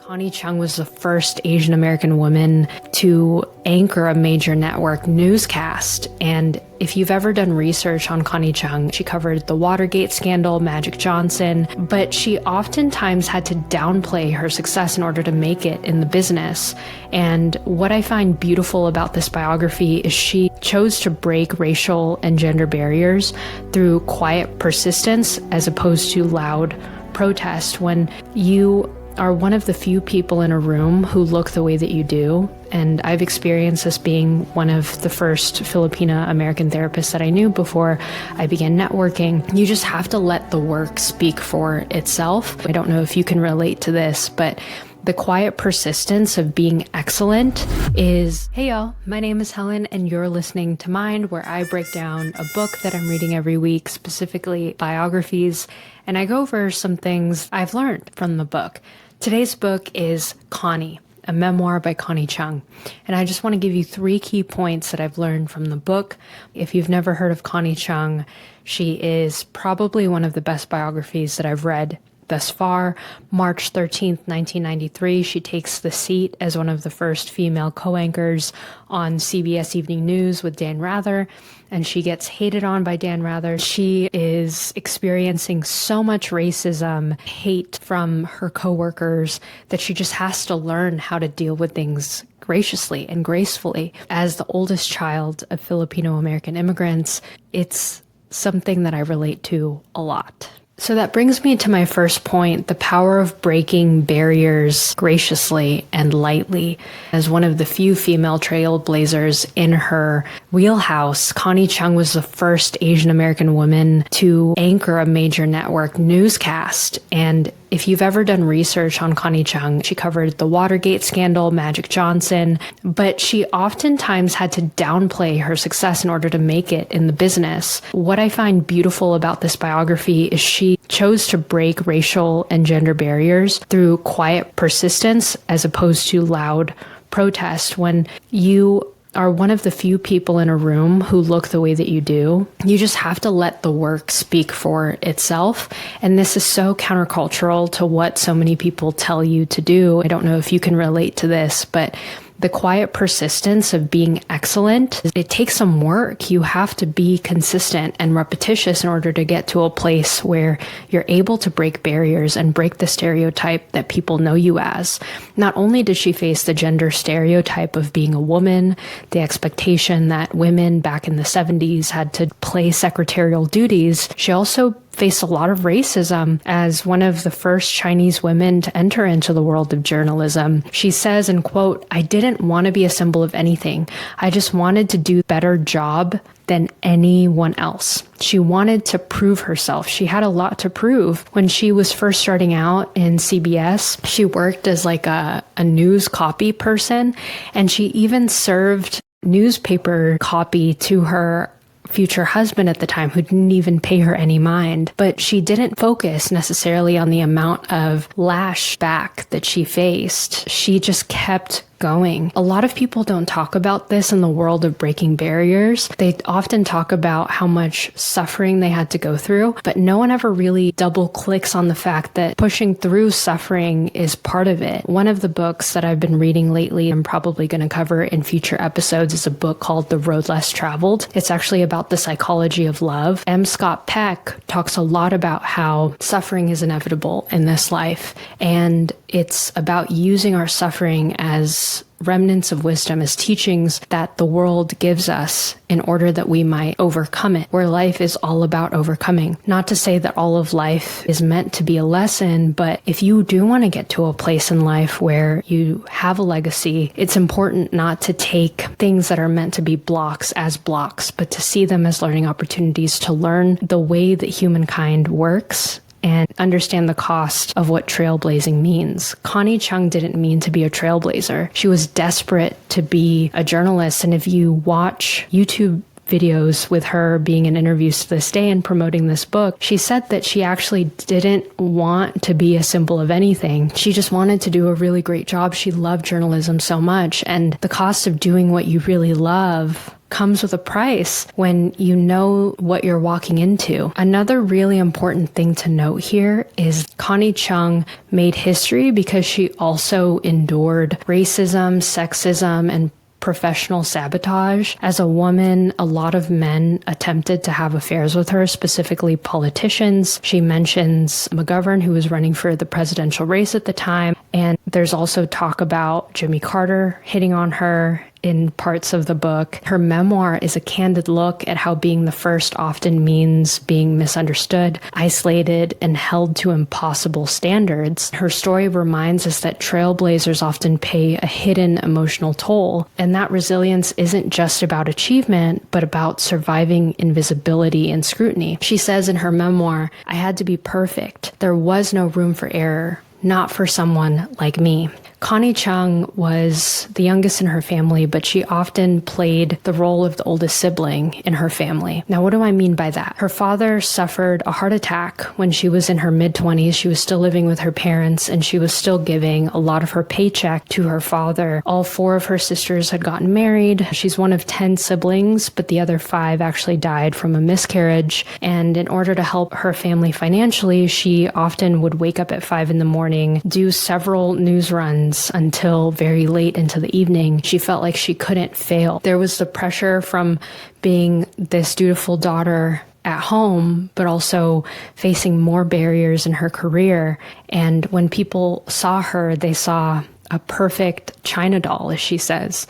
Connie Chung was the first Asian American woman to anchor a major network newscast. And if you've ever done research on Connie Chung, she covered the Watergate scandal, Magic Johnson, but she oftentimes had to downplay her success in order to make it in the business. And what I find beautiful about this biography is she chose to break racial and gender barriers through quiet persistence as opposed to loud protest. When you are one of the few people in a room who look the way that you do. And I've experienced this being one of the first Filipino American therapists that I knew before I began networking. You just have to let the work speak for itself. I don't know if you can relate to this, but the quiet persistence of being excellent is, hey y'all, my name is Helen and you're listening to Mind, where I break down a book that I'm reading every week, specifically biographies, and I go over some things I've learned from the book. Today's book is Connie, a memoir by Connie Chung. And I just want to give you 3 key points that I've learned from the book. If you've never heard of Connie Chung, she is probably one of the best biographies that I've read thus far. March 13th, 1993, she takes the seat as one of the first female co-anchors on CBS Evening News with Dan Rather, and she gets hated on by Dan Rather. She is experiencing so much racism, hate from her coworkers, that she just has to learn how to deal with things graciously and gracefully. As the oldest child of Filipino American immigrants, it's something that I relate to a lot. So that brings me to my first point, the power of breaking barriers graciously and lightly. As one of the few female trailblazers in her wheelhouse, Connie Chung was the first Asian American woman to anchor a major network newscast. And if you've ever done research on Connie Chung, she covered the Watergate scandal, Magic Johnson, but she oftentimes had to downplay her success in order to make it in the business. What I find beautiful about this biography is she chose to break racial and gender barriers through quiet persistence as opposed to loud protest. When you are one of the few people in a room who look the way that you do, you just have to let the work speak for itself. And this is so countercultural to what so many people tell you to do. I don't know if you can relate to this, but the quiet persistence of being excellent, it takes some work. You have to be consistent and repetitious in order to get to a place where you're able to break barriers and break the stereotype that people know you as. Not only did she face the gender stereotype of being a woman, the expectation that women back in the 70s had to play secretarial duties, she also faced a lot of racism as one of the first Chinese women to enter into the world of journalism. She says, and quote, "I didn't want to be a symbol of anything. I just wanted to do a better job than anyone else." She wanted to prove herself. She had a lot to prove. When she was first starting out in CBS, she worked as like a news copy person, and she even served newspaper copy to her future husband at the time, who didn't even pay her any mind. But she didn't focus necessarily on the amount of lashback that she faced. She just kept going. A lot of people don't talk about this in the world of breaking barriers. They often talk about how much suffering they had to go through, but no one ever really double clicks on the fact that pushing through suffering is part of it. One of the books that I've been reading lately, I'm probably going to cover in future episodes, is a book called The Road Less Traveled. It's actually about the psychology of love. M. Scott Peck talks a lot about how suffering is inevitable in this life, and it's about using our suffering as remnants of wisdom, as teachings that the world gives us in order that we might overcome it, where life is all about overcoming. Not to say that all of life is meant to be a lesson, but if you do want to get to a place in life where you have a legacy, it's important not to take things that are meant to be blocks as blocks, but to see them as learning opportunities to learn the way that humankind works and understand the cost of what trailblazing means. Connie Chung didn't mean to be a trailblazer. She was desperate to be a journalist. And if you watch YouTube videos with her being in interviews to this day and promoting this book, she said that she actually didn't want to be a symbol of anything. She just wanted to do a really great job. She loved journalism so much, and the cost of doing what you really love comes with a price when you know what you're walking into. Another really important thing to note here is Connie Chung made history because she also endured racism, sexism, and professional sabotage. As a woman, a lot of men attempted to have affairs with her, specifically politicians. She mentions McGovern, who was running for the presidential race at the time. And there's also talk about Jimmy Carter hitting on her in parts of the book. Her memoir is a candid look at how being the first often means being misunderstood, isolated, and held to impossible standards. Her story reminds us that trailblazers often pay a hidden emotional toll, and that resilience isn't just about achievement, but about surviving invisibility and scrutiny. She says in her memoir, "I had to be perfect. There was no room for error. Not for someone like me." Connie Chung was the youngest in her family, but she often played the role of the oldest sibling in her family. Now, what do I mean by that? Her father suffered a heart attack when she was in her mid-20s. She was still living with her parents, and she was still giving a lot of her paycheck to her father. All 4 of her sisters had gotten married. She's one of 10 siblings, but the other 5 actually died from a miscarriage. And in order to help her family financially, she often would wake up at 5 in the morning, do several news runs until very late into the evening. She felt like she couldn't fail. There was the pressure from being this dutiful daughter at home, but also facing more barriers in her career. And when people saw her, they saw a perfect China doll, as she says.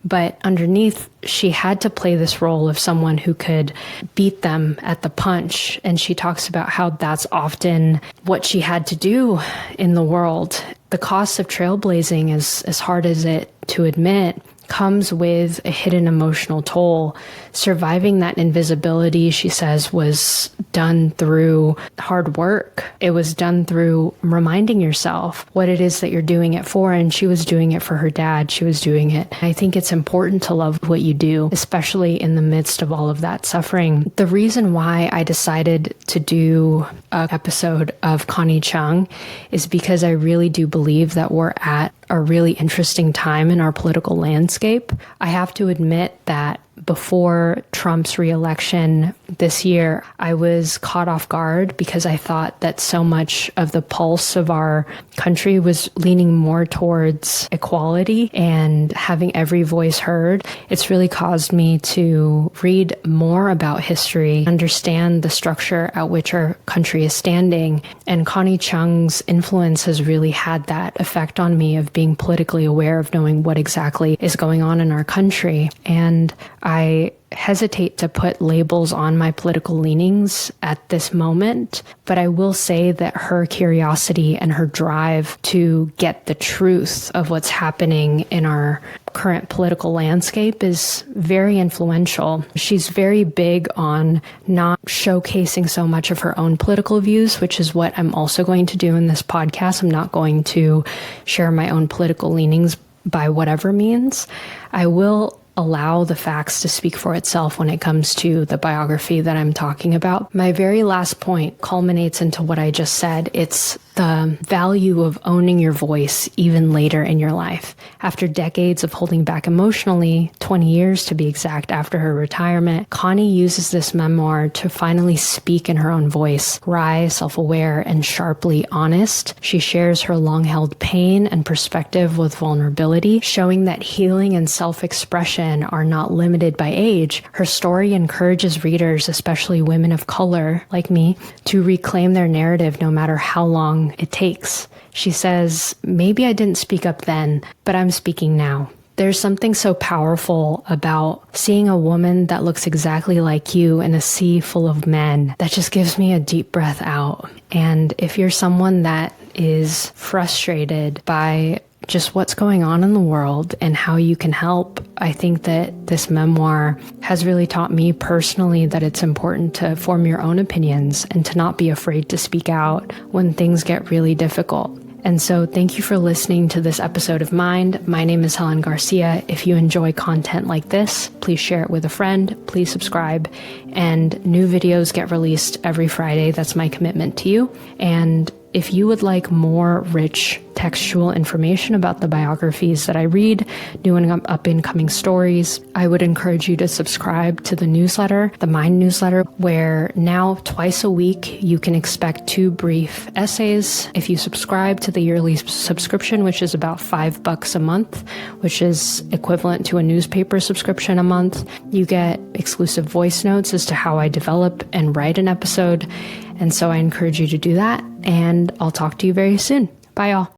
But underneath, she had to play this role of someone who could beat them at the punch. And she talks about how that's often what she had to do in the world. The cost of trailblazing, as hard as it to admit, comes with a hidden emotional toll. Surviving that invisibility, she says, was done through hard work. It was done through reminding yourself what it is that you're doing it for. And she was doing it for her dad. She was doing it. I think it's important to love what you do, especially in the midst of all of that suffering. The reason why I decided to do an episode of Connie Chung is because I really do believe that we're at a really interesting time in our political landscape. I have to admit that before Trump's reelection this year, I was caught off guard because I thought that so much of the pulse of our country was leaning more towards equality and having every voice heard. It's really caused me to read more about history, understand the structure at which our country is standing. And Connie Chung's influence has really had that effect on me of being politically aware, of knowing what exactly is going on in our country. And I hesitate to put labels on my political leanings at this moment, but I will say that her curiosity and her drive to get the truth of what's happening in our current political landscape is very influential. She's very big on not showcasing so much of her own political views, which is what I'm also going to do in this podcast. I'm not going to share my own political leanings by whatever means. I will allow the facts to speak for itself when it comes to the biography that I'm talking about. My very last point culminates into what I just said. It's the value of owning your voice even later in your life. After decades of holding back emotionally, 20 years to be exact after her retirement, Connie uses this memoir to finally speak in her own voice, wry, self-aware, and sharply honest. She shares her long-held pain and perspective with vulnerability, showing that healing and self-expression are not limited by age. Her story encourages readers, especially women of color like me, to reclaim their narrative no matter how long it takes. She says, "Maybe I didn't speak up then, but I'm speaking now." There's something so powerful about seeing a woman that looks exactly like you in a sea full of men that just gives me a deep breath out. And if you're someone that is frustrated by just what's going on in the world and how you can help, I think that this memoir has really taught me personally that it's important to form your own opinions and to not be afraid to speak out when things get really difficult. And so thank you for listening to this episode of Mind. My name is Helen Garcia. If you enjoy content like this, please share it with a friend. Please subscribe. And new videos get released every Friday. That's my commitment to you. And if you would like more rich textual information about the biographies that I read, new and up-and-coming stories, I would encourage you to subscribe to the newsletter, the Mind newsletter, where now twice a week you can expect 2 brief essays. If you subscribe to the yearly subscription, which is about $5 a month, which is equivalent to a newspaper subscription a month, you get exclusive voice notes as to how I develop and write an episode. And so I encourage you to do that, and I'll talk to you very soon. Bye, all.